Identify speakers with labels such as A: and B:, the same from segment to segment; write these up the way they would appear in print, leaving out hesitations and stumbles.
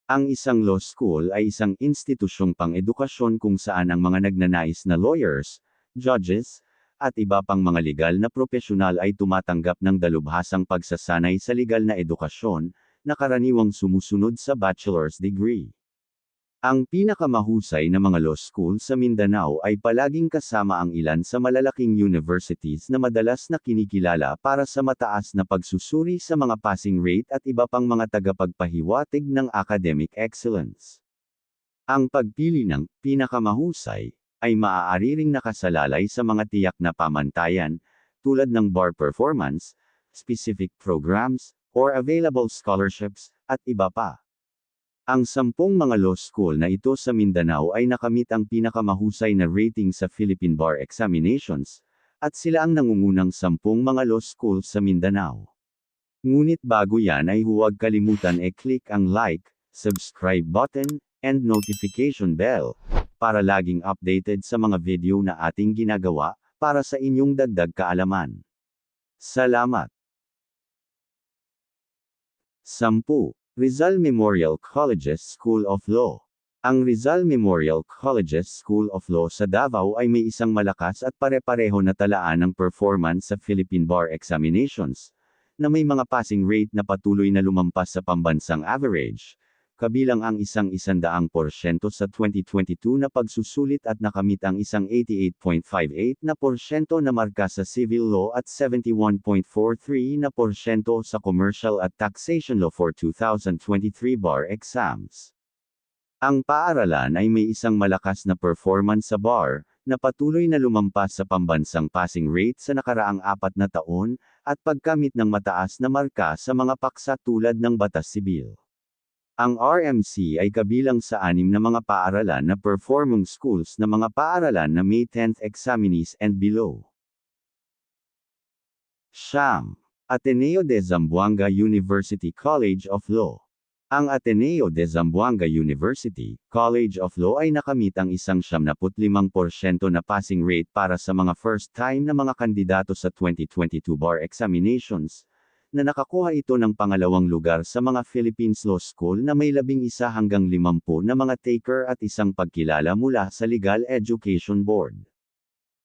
A: Ang isang law school ay isang institusyong pang-edukasyon kung saan ang mga nagnanais na lawyers, judges, at iba pang mga legal na profesional ay tumatanggap ng dalubhasang pagsasanay sa legal na edukasyon, na karaniwang sumusunod sa bachelor's degree. Ang pinakamahusay na mga law school sa Mindanao ay palaging kasama ang ilan sa malalaking universities na madalas na kinikilala para sa mataas na pagsusuri sa mga passing rate at iba pang mga tagapagpahiwatig ng academic excellence. Ang pagpili ng pinakamahusay ay maaari ring nakasalalay sa mga tiyak na pamantayan, tulad ng bar performance, specific programs, or available scholarships, at iba pa. Ang 10 mga law school na ito sa Mindanao ay nakamit ang pinakamahusay na rating sa Philippine Bar Examinations, at sila ang nangungunang 10 mga law school sa Mindanao. Ngunit bago yan ay huwag kalimutan click ang like, subscribe button, and notification bell, para laging updated sa mga video na ating ginagawa, para sa inyong dagdag kaalaman. Salamat! 10. Rizal Memorial Colleges School of Law. Ang Rizal Memorial Colleges School of Law sa Davao ay may isang malakas at pare-pareho na talaan ng performance sa Philippine Bar Examinations, na may mga passing rate na patuloy na lumampas sa pambansang average, kabilang ang 100% sa 2022 na pagsusulit at nakamit ang 88.58% na marka sa Civil Law at 71.43% sa Commercial at Taxation Law for 2023 bar exams. Ang paaralan ay may isang malakas na performance sa bar, na patuloy na lumampas sa pambansang passing rate sa nakaraang 4 na taon, at pagkamit ng mataas na marka sa mga paksa tulad ng Batas Sibil. Ang RMC ay kabilang sa 6 na mga paaralan na performing schools na mga paaralan na may 10th examinees and below. Siyam. Ateneo de Zamboanga University College of Law. Ang Ateneo de Zamboanga University College of Law ay nakamit ang 75% na passing rate para sa mga first-time na mga kandidato sa 2022 bar examinations, na nakakuha ito ng pangalawang lugar sa mga Philippines Law School na may 11 hanggang 50 na mga taker at isang pagkilala mula sa Legal Education Board.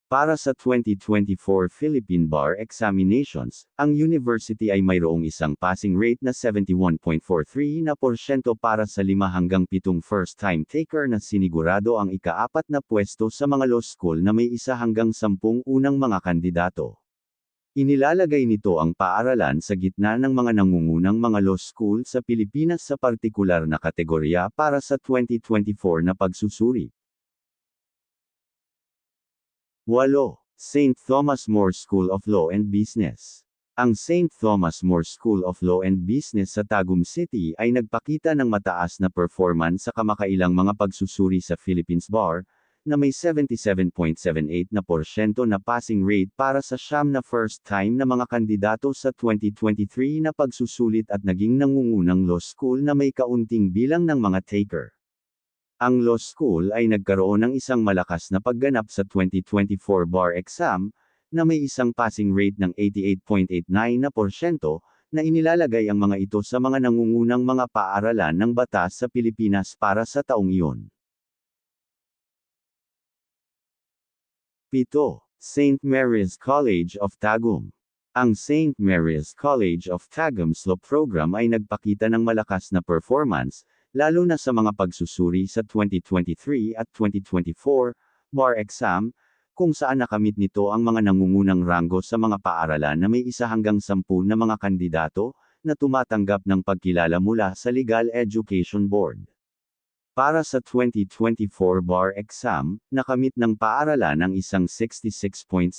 A: Para sa 2024 Philippine Bar Examinations, ang university ay mayroong isang passing rate na 71.43% para sa 5 hanggang 7 first-time taker na sinigurado ang ika-4 na pwesto sa mga law school na may 1 hanggang 10 unang mga kandidato. Inilalagay nito ang paaralan sa gitna ng mga nangungunang mga law school sa Pilipinas sa partikular na kategorya para sa 2024 na pagsusuri. 8. St. Thomas More School of Law and Business. Ang St. Thomas More School of Law and Business sa Tagum City ay nagpakita ng mataas na performance sa kamakailang mga pagsusuri sa Philippines Bar, na may 77.78% na passing rate para sa 9 na first-time na mga kandidato sa 2023 na pagsusulit at naging nangungunang law school na may kaunting bilang ng mga taker. Ang law school ay nagkaroon ng isang malakas na pagganap sa 2024 bar exam, na may isang passing rate ng 88.89%, na inilalagay ang mga ito sa mga nangungunang mga paaralan ng batas sa Pilipinas para sa taong iyon. 7. St. Mary's College of Tagum. Ang St. Mary's College of Tagum's Law Program ay nagpakita ng malakas na performance, lalo na sa mga pagsusuri sa 2023 at 2024 bar exam, kung saan nakamit nito ang mga nangungunang ranggo sa mga paaralan na may 1 hanggang 10 na mga kandidato, na tumatanggap ng pagkilala mula sa Legal Education Board. Para sa 2024 bar exam, nakamit ng paaralan ang isang 66.67%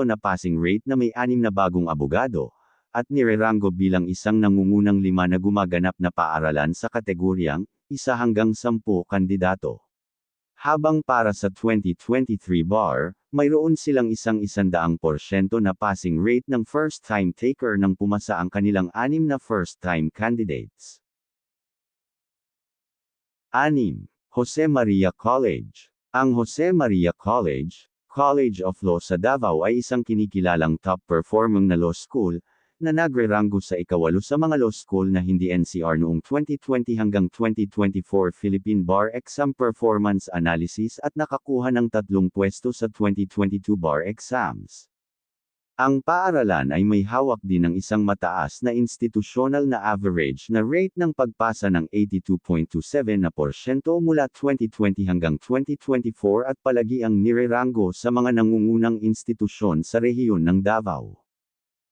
A: na passing rate na may 6 na bagong abogado, at nireranggo bilang isang nangungunang 5 na gumaganap na paaralan sa kategoryang 1 hanggang 10 kandidato. Habang para sa 2023 bar, mayroon silang 100% na passing rate ng first-time taker nang pumasa ang kanilang 6 na first-time candidates. 6. Jose Maria College. Ang Jose Maria College, College of Law sa Davao ay isang kinikilalang top-performing na law school, na nagre-ranggo sa ika-8 sa mga law school na hindi NCR noong 2020 hanggang 2024 Philippine Bar Exam Performance Analysis at nakakuha ng 3 pwesto sa 2022 bar exams. Ang paaralan ay may hawak din ng isang mataas na institutional na average na rate ng pagpasa ng 82.27% mula 2020 hanggang 2024 at palagi ang nireranggo sa mga nangungunang institusyon sa rehiyon ng Davao.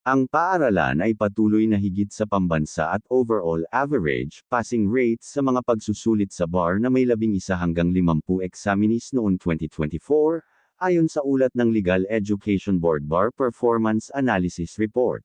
A: Ang paaralan ay patuloy na higit sa pambansa at overall average passing rates sa mga pagsusulit sa bar na may 11 hanggang 50 examinees noong 2024, ayon sa ulat ng Legal Education Board Bar Performance Analysis Report.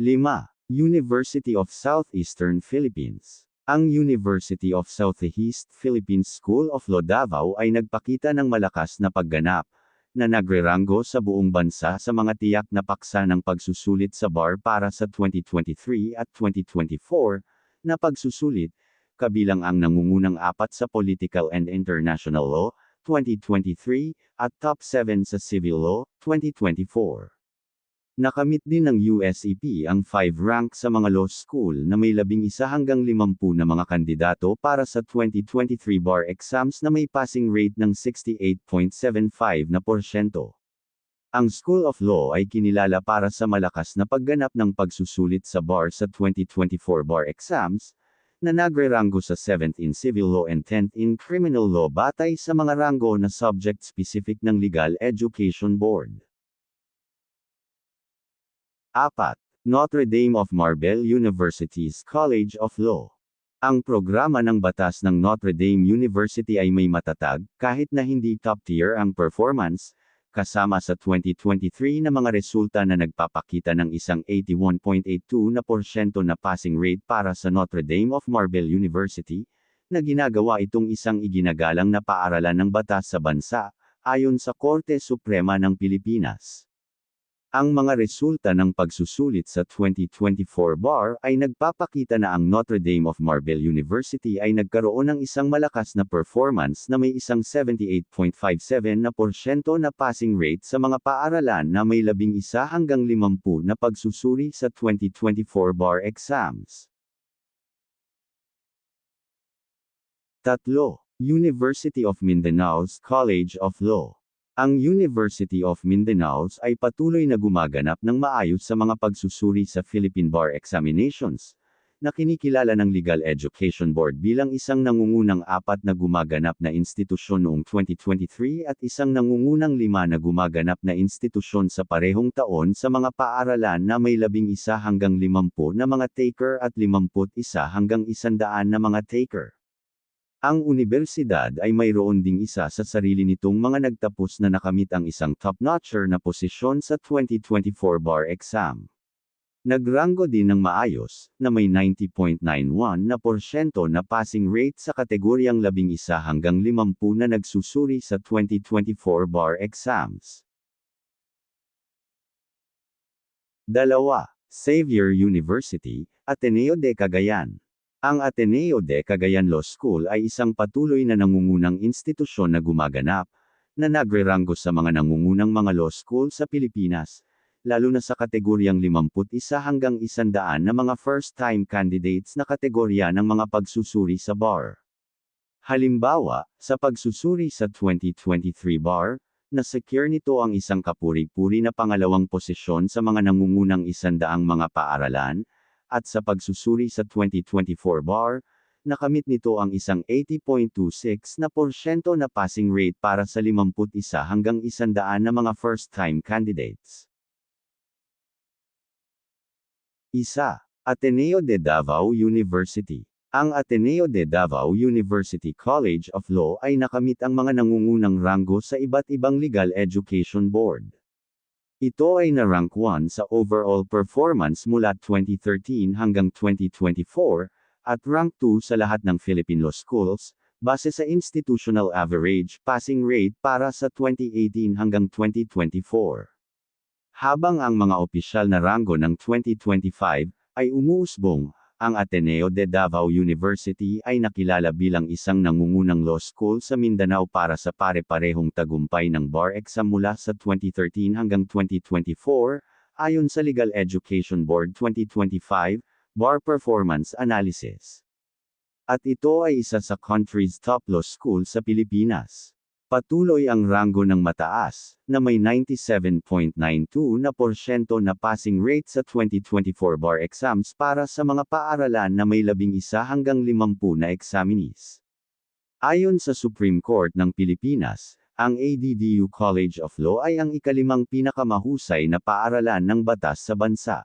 A: 5. University of Southeastern Philippines. Ang University of Southeast Philippines School of Law Davao ay nagpakita ng malakas na pagganap, na nagre-ranggo sa buong bansa sa mga tiyak na paksa ng pagsusulit sa bar para sa 2023 at 2024 na pagsusulit, kabilang ang nangungunang 4 sa Political and International Law, 2023, at top 7 sa Civil Law, 2024. Nakamit din ng USEP ang 5 rank sa mga law school na may 11 hanggang 50 na mga kandidato para sa 2023 bar exams na may passing rate ng 68.75%. Ang School of Law ay kinilala para sa malakas na pagganap ng pagsusulit sa bar sa 2024 bar exams, na nagre-ranggo sa 7th in Civil Law and 10th in Criminal Law batay sa mga ranggo na subject-specific ng Legal Education Board. 4. Notre Dame of Marbelle University's College of Law. Ang programa ng batas ng Notre Dame University ay may matatag, kahit na hindi top-tier ang performance, kasama sa 2023 na mga resulta na nagpapakita ng isang 81.82% na passing rate para sa Notre Dame of Marbelle University, na ginagawa itong isang iginagalang na paaralan ng batas sa bansa, ayon sa Korte Suprema ng Pilipinas. Ang mga resulta ng pagsusulit sa 2024 bar ay nagpapakita na ang Notre Dame of Marbelle University ay nagkaroon ng isang malakas na performance na may isang 78.57% na passing rate sa mga paaralan na may 11 hanggang 50 na pagsusuri sa 2024 bar exams. 3. University of Mindanao's College of Law. Ang University of Mindanao ay patuloy na gumaganap ng maayos sa mga pagsusuri sa Philippine Bar Examinations, na kinikilala ng Legal Education Board bilang isang nangungunang 4 na gumaganap na institusyon noong 2023 at isang nangungunang 5 na gumaganap na institusyon sa parehong taon sa mga paaralan na may 11 hanggang 50 na mga taker at 51 hanggang 100 na mga taker. Ang universidad ay mayroon ding isa sa sarili nitong mga nagtapos na nakamit ang isang top-notcher na posisyon sa 2024 bar exam. Nagranggo din ng maayos, na may 90.91% na passing rate sa kategoryang 11 hanggang 50 na nagsusuri sa 2024 bar exams. 2. Xavier University, Ateneo de Cagayan. Ang Ateneo de Cagayan Law School ay isang patuloy na nangungunang institusyon na gumaganap, na nagre-ranggo sa mga nangungunang mga law school sa Pilipinas, lalo na sa kategoryang 51 hanggang 100 na mga first-time candidates na kategorya ng mga pagsusuri sa bar. Halimbawa, sa pagsusuri sa 2023 bar, na-secure nito ang isang kapuri-puri na pangalawang posisyon sa mga nangungunang 100 mga paaralan, at sa pagsusuri sa 2024 bar, nakamit nito ang isang 80.26% na passing rate para sa 51 hanggang 100 na mga first-time candidates. 1. Ateneo de Davao University. Ang Ateneo de Davao University College of Law ay nakamit ang mga nangungunang ranggo sa iba't ibang Legal Education Board. Ito ay na-rank 1 sa overall performance mula 2013 hanggang 2024, at rank 2 sa lahat ng Philippine Law Schools, base sa Institutional Average Passing Rate para sa 2018 hanggang 2024. Habang ang mga opisyal na ranggo ng 2025 ay umuusbong, Ang Ateneo de Davao University ay nakilala bilang isang nangungunang law school sa Mindanao para sa pare-parehong tagumpay ng bar exam mula sa 2013 hanggang 2024, ayon sa Legal Education Board 2025, Bar Performance Analysis. At ito ay isa sa country's top law school sa Pilipinas. Patuloy ang ranggo ng mataas, na may 97.92% na passing rate sa 2024 bar exams para sa mga paaralan na may 11 hanggang 50 na examinees. Ayon sa Supreme Court ng Pilipinas, ang ADDU College of Law ay ang ikalimang pinakamahusay na paaralan ng batas sa bansa.